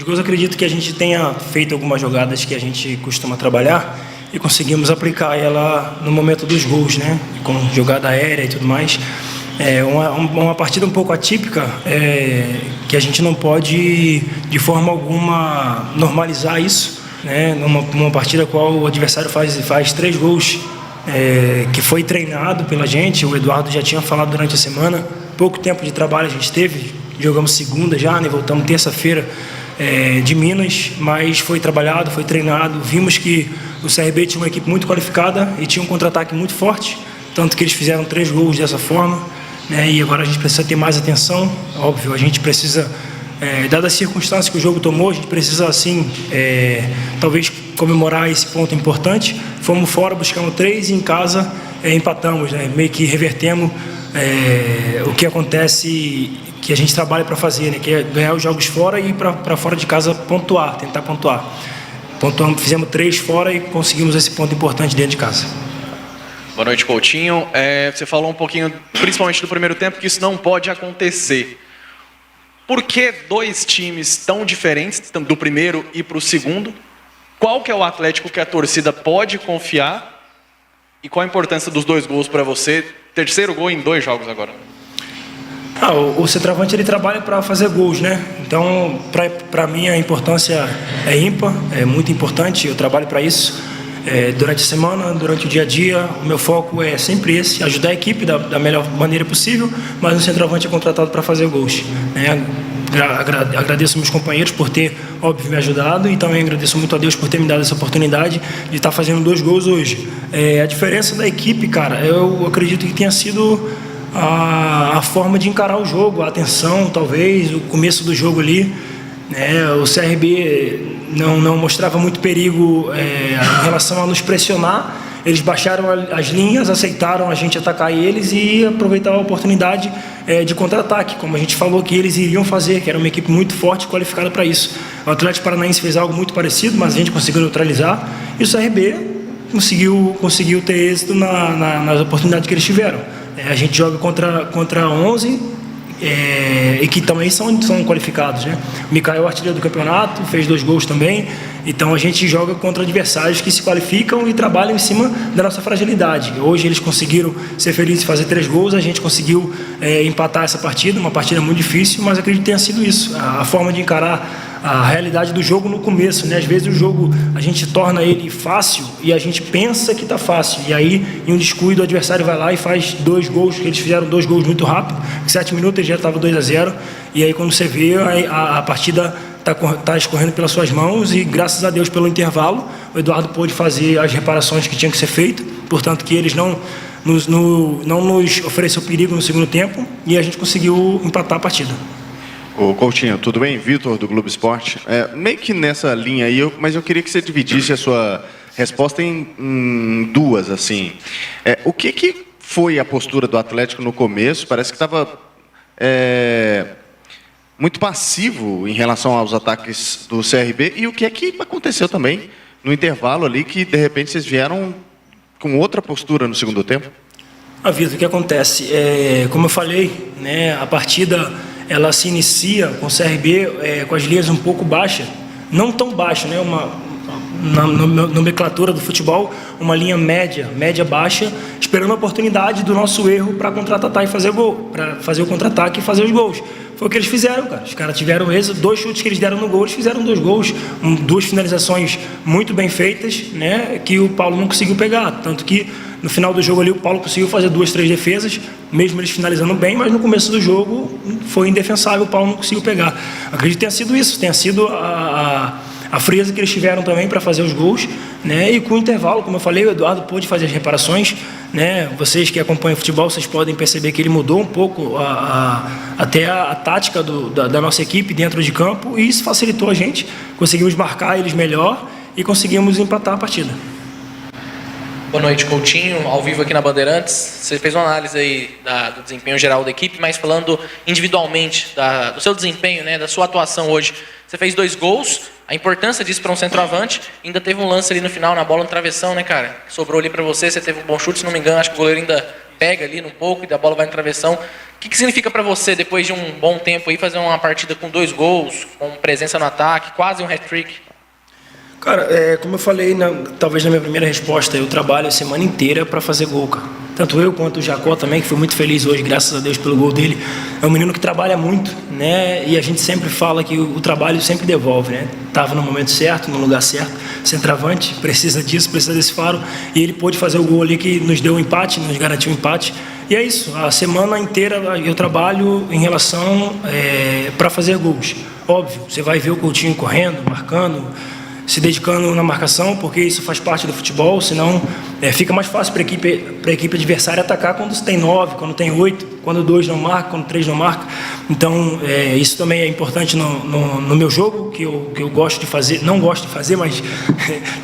Os gols, acredito que a gente tenha feito algumas jogadas que a gente costuma trabalhar e conseguimos aplicar ela no momento dos gols, né? Com jogada aérea e tudo mais. É uma partida um pouco atípica, que a gente não pode, de forma alguma, normalizar isso, né? Numa partida qual o adversário faz 3 gols, que foi treinado pela gente. O Eduardo já tinha falado durante a semana, pouco tempo de trabalho a gente teve, jogamos segunda já, né? Voltamos terça-feira de Minas, mas foi trabalhado, foi treinado. Vimos que o CRB tinha uma equipe muito qualificada e tinha um contra-ataque muito forte, tanto que eles fizeram 3 gols dessa forma, né? E agora a gente precisa ter mais atenção, óbvio, a gente precisa, dadas as circunstâncias que o jogo tomou, a gente precisa, assim, talvez comemorar esse ponto importante. Fomos fora, buscamos 3 e em casa empatamos, né? Meio que revertemos o que acontece, que a gente trabalha para fazer, né? Que é ganhar os jogos fora e ir para fora de casa pontuar, tentar pontuar. Pontuamos, fizemos 3 fora e conseguimos esse ponto importante dentro de casa. Boa noite, Coutinho. Você falou um pouquinho, principalmente do primeiro tempo, que isso não pode acontecer. Por que 2 times tão diferentes, do primeiro e para o segundo? Qual que é o Atlético que a torcida pode confiar? E qual a importância dos 2 gols para você? Terceiro gol em 2 jogos agora. O centroavante, ele trabalha para fazer gols, né? Então, para mim, a importância é ímpar, é muito importante, eu trabalho para isso. Durante a semana, durante o dia a dia, o meu foco é sempre esse, ajudar a equipe da melhor maneira possível, mas o centroavante é contratado para fazer gols, né? Agradeço meus companheiros por ter, óbvio, me ajudado, e também agradeço muito a Deus por ter me dado essa oportunidade de estar fazendo 2 gols hoje. A diferença da equipe, cara, eu acredito que tenha sido a forma de encarar o jogo, a atenção, talvez, o começo do jogo ali, né? O CRB não mostrava muito perigo em relação a nos pressionar. Eles baixaram as linhas, aceitaram a gente atacar eles e aproveitaram a oportunidade de contra-ataque, como a gente falou que eles iriam fazer, que era uma equipe muito forte e qualificada para isso. O Atlético Paranaense fez algo muito parecido, mas a gente conseguiu neutralizar, e o CRB conseguiu ter êxito nas oportunidades que eles tiveram. A gente joga contra 11 e que também são qualificados, né? O Mikael, artilheiro do campeonato, fez 2 gols também. Então a gente joga contra adversários que se qualificam e trabalham em cima da nossa fragilidade. Hoje eles conseguiram ser felizes e fazer 3 gols, a gente conseguiu empatar essa partida, uma partida muito difícil, mas acredito que tenha sido isso, a forma de encarar a realidade do jogo no começo, né? Às vezes o jogo a gente torna ele fácil e a gente pensa que está fácil, e aí em um descuido o adversário vai lá e faz 2 gols, que eles fizeram 2 gols muito rápido, em 7 minutos ele já estava 2-0, e aí quando você vê a partida está escorrendo pelas suas mãos, e graças a Deus pelo intervalo o Eduardo pôde fazer as reparações que tinham que ser feitas, portanto que eles não nos ofereceu perigo no segundo tempo, e a gente conseguiu empatar a partida. Ô Coutinho, tudo bem? Vitor, do Globo Esporte. Meio que nessa linha aí, mas eu queria que você dividisse a sua resposta em 2, assim. O que foi a postura do Atlético no começo? Parece que estava muito passivo em relação aos ataques do CRB, e o que é que aconteceu também no intervalo ali, que de repente vocês vieram com outra postura no segundo tempo? Vitor, o que acontece? Como eu falei, né, a partida ela se inicia com o CRB com as linhas um pouco baixas, não tão baixas, né, na nomenclatura do futebol, uma linha média baixa, esperando a oportunidade do nosso erro para contra-atacar e fazer gol, para fazer o contra-ataque e fazer os gols. Foi o que eles fizeram, cara. Os caras tiveram êxito, 2 chutes que eles deram no gol, eles fizeram 2 gols, 2 finalizações muito bem feitas, né, que o Paulo não conseguiu pegar, tanto que no final do jogo ali o Paulo conseguiu fazer 2, 3 defesas, mesmo eles finalizando bem, mas no começo do jogo foi indefensável, o Paulo não conseguiu pegar. Acredito que tenha sido isso, tenha sido a frieza que eles tiveram também para fazer os gols, né? E com o intervalo, como eu falei, o Eduardo pôde fazer as reparações, né? Vocês que acompanham o futebol, vocês podem perceber que ele mudou um pouco até a tática da nossa equipe dentro de campo, e isso facilitou a gente, conseguimos marcar eles melhor e conseguimos empatar a partida. Boa noite, Coutinho, ao vivo aqui na Bandeirantes. Você fez uma análise aí do desempenho geral da equipe, mas falando individualmente do seu desempenho, né, da sua atuação hoje. Você fez 2 gols, a importância disso para um centroavante, ainda teve um lance ali no final, na bola no travessão, né, cara? Sobrou ali para você, você teve um bom chute, se não me engano, acho que o goleiro ainda pega ali um pouco e a bola vai no travessão. que significa para você, depois de um bom tempo aí, fazer uma partida com 2 gols, com presença no ataque, quase um hat-trick? Cara, como eu falei, talvez na minha primeira resposta, eu trabalho a semana inteira para fazer gol, cara. Tanto eu quanto o Jacó também, que foi muito feliz hoje, graças a Deus pelo gol dele. É um menino que trabalha muito, né? E a gente sempre fala que o trabalho sempre devolve, né? Estava no momento certo, no lugar certo. Centroavante, precisa disso, precisa desse faro. E ele pôde fazer o gol ali que nos deu um empate, nos garantiu um empate. E é isso, a semana inteira eu trabalho em relação para fazer gols. Óbvio, você vai ver o Coutinho correndo, marcando, se dedicando na marcação, porque isso faz parte do futebol, senão fica mais fácil para a equipe adversária atacar quando tem 9, quando tem 8, quando 2 não marca, quando 3 não marca. Então, isso também é importante no meu jogo, que eu gosto de fazer, não gosto de fazer, mas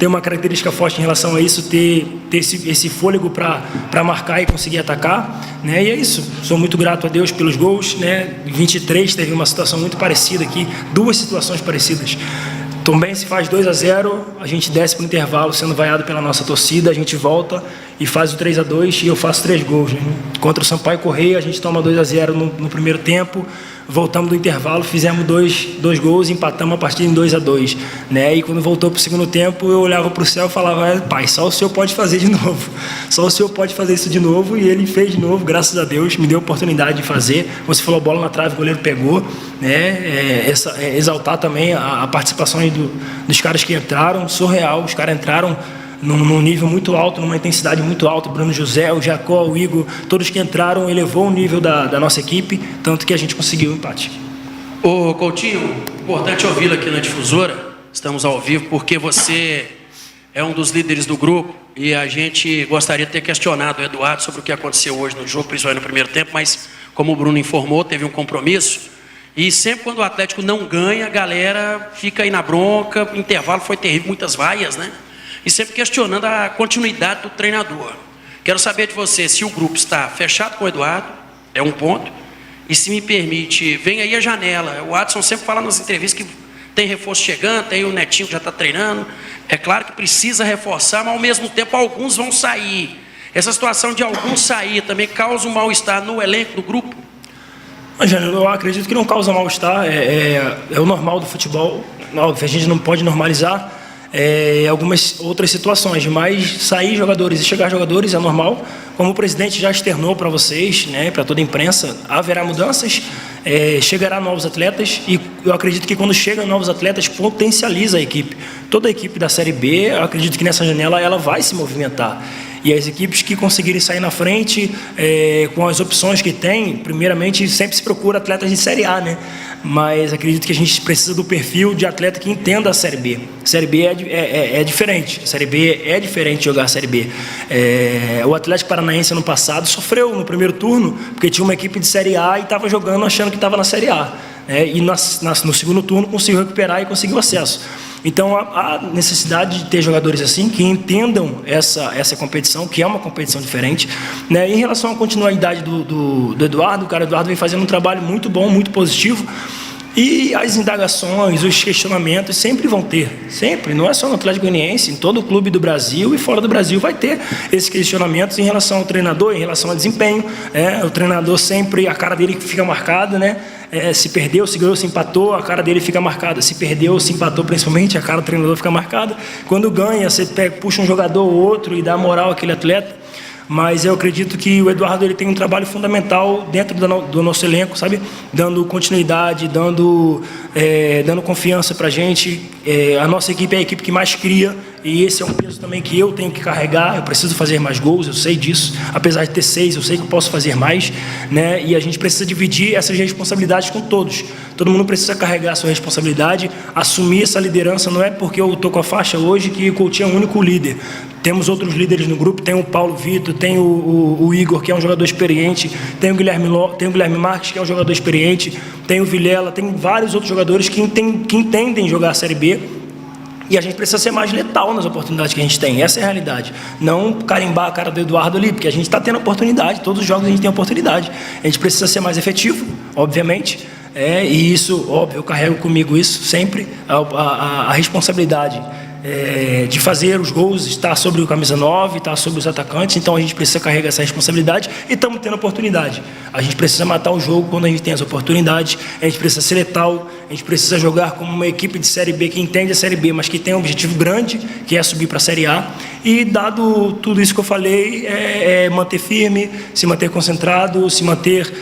tem uma característica forte em relação a isso, ter esse fôlego para marcar e conseguir atacar, né? E é isso, sou muito grato a Deus pelos gols, né? 23 teve uma situação muito parecida aqui, 2 situações parecidas. Também se faz 2-0, a gente desce para o intervalo sendo vaiado pela nossa torcida, a gente volta e faz o 3-2 e eu faço 3 gols. Né? Contra o Sampaio Correia, a gente toma 2-0 no primeiro tempo, voltamos do intervalo, fizemos dois gols e empatamos a partida em 2-2. Né? E quando voltou para o segundo tempo, eu olhava para o céu e falava, pai, só o senhor pode fazer de novo. Só o senhor pode fazer isso de novo. E ele fez de novo, graças a Deus, me deu a oportunidade de fazer. Você falou, bola na trave, o goleiro pegou. Né? Exaltar também a participação dos caras que entraram, surreal, os caras entraram num nível muito alto, numa intensidade muito alta. Bruno José, o Jacó, o Igor, todos que entraram, elevou o nível da nossa equipe, tanto que a gente conseguiu o empate. Ô Coutinho, importante ouvi-lo aqui na Difusora, estamos ao vivo, porque você é um dos líderes do grupo e a gente gostaria de ter questionado o Eduardo sobre o que aconteceu hoje no jogo, principalmente no primeiro tempo, mas como o Bruno informou, teve um compromisso. E sempre quando o Atlético não ganha, a galera fica aí na bronca, o intervalo foi terrível, muitas vaias, né? E sempre questionando a continuidade do treinador. Quero saber de você se o grupo está fechado com o Eduardo, é um ponto, e se me permite, vem aí a janela. O Adson sempre fala nas entrevistas que tem reforço chegando, tem o Netinho que já está treinando. É claro que precisa reforçar, mas ao mesmo tempo alguns vão sair. Essa situação de alguns sair também causa um mal-estar no elenco do grupo? Eu acredito que não causa mal-estar, é o normal do futebol. Óbvio, a gente não pode normalizar algumas outras situações, mas sair jogadores e chegar jogadores é normal. Como o presidente já externou para vocês, né, para toda a imprensa, haverá mudanças, chegará novos atletas e eu acredito que quando chegam novos atletas potencializa a equipe. Toda a equipe da Série B, eu acredito que nessa janela ela vai se movimentar. E as equipes que conseguirem sair na frente, com as opções que tem, primeiramente sempre se procura atletas de Série A, né? Mas acredito que a gente precisa do perfil de atleta que entenda a Série B. Série B é diferente, Série B é diferente de jogar a Série B. O Atlético Paranaense ano passado sofreu no primeiro turno, porque tinha uma equipe de Série A e estava jogando achando que estava na Série A. E no segundo turno conseguiu recuperar e conseguiu acesso. Então, há necessidade de ter jogadores assim, que entendam essa competição, que é uma competição diferente. Né? Em relação à continuidade do Eduardo, o Eduardo vem fazendo um trabalho muito bom, muito positivo. E as indagações, os questionamentos sempre vão ter, sempre, não é só no Atlético Goianiense, em todo o clube do Brasil e fora do Brasil vai ter esses questionamentos em relação ao treinador, em relação ao desempenho. O treinador sempre, a cara dele fica marcada, né? Se perdeu, se ganhou, se empatou, a cara dele fica marcada. Se perdeu, se empatou, principalmente, a cara do treinador fica marcada. Quando ganha, você puxa um jogador ou outro e dá moral àquele atleta. Mas eu acredito que o Eduardo ele tem um trabalho fundamental dentro do nosso elenco, sabe? Dando continuidade, dando confiança pra gente. A nossa equipe é a equipe que mais cria e esse é um peso também que eu tenho que carregar. Eu preciso fazer mais gols, eu sei disso. Apesar de ter 6, eu sei que eu posso fazer mais, né? E a gente precisa dividir essas responsabilidades com todos. Todo mundo precisa carregar a sua responsabilidade, assumir essa liderança. Não é porque eu estou com a faixa hoje que o Coutinho é o único líder. Temos outros líderes no grupo, tem o Paulo Vitor, tem o Igor, que é um jogador experiente, tem o Guilherme Marques, que é um jogador experiente, tem o Vilela, tem vários outros jogadores que entendem jogar a Série B. E a gente precisa ser mais letal nas oportunidades que a gente tem. Essa é a realidade. Não carimbar a cara do Eduardo ali, porque a gente está tendo oportunidade, todos os jogos a gente tem oportunidade. A gente precisa ser mais efetivo, obviamente. E isso, óbvio, eu carrego comigo isso sempre, a responsabilidade. de fazer os gols, está sobre o camisa 9, está sobre os atacantes, então a gente precisa carregar essa responsabilidade e estamos tendo oportunidade. A gente precisa matar o jogo quando a gente tem as oportunidades, a gente precisa ser letal, a gente precisa jogar como uma equipe de Série B que entende a Série B, mas que tem um objetivo grande, que é subir para a Série A. E dado tudo isso que eu falei, manter firme, se manter concentrado, se manter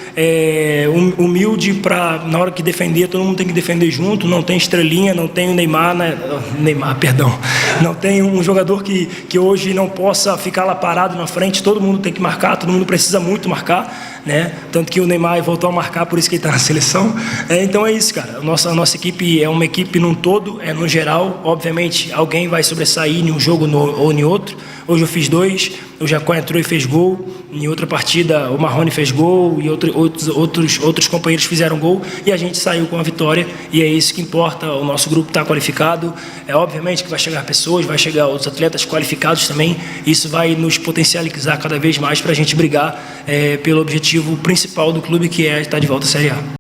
humilde para, na hora que defender, todo mundo tem que defender junto, não tem estrelinha, não tem o Neymar, não tem um jogador que hoje não possa ficar lá parado na frente, todo mundo tem que marcar, todo mundo precisa muito marcar, né? Tanto que o Neymar voltou a marcar, por isso que ele está na seleção. Então é isso, cara. A nossa equipe é uma equipe num todo, no geral. Obviamente, alguém vai sobressair em um jogo ou em outro. Hoje eu fiz 2, o Jacó entrou e fez gol. Em outra partida, o Marrone fez gol e outros companheiros fizeram gol. E a gente saiu com a vitória. E é isso que importa. O nosso grupo está qualificado. Obviamente que vai chegar pessoas, vai chegar outros atletas qualificados também. Isso vai nos potencializar cada vez mais para a gente brigar pelo objetivo principal do clube, que é estar de volta à Série A.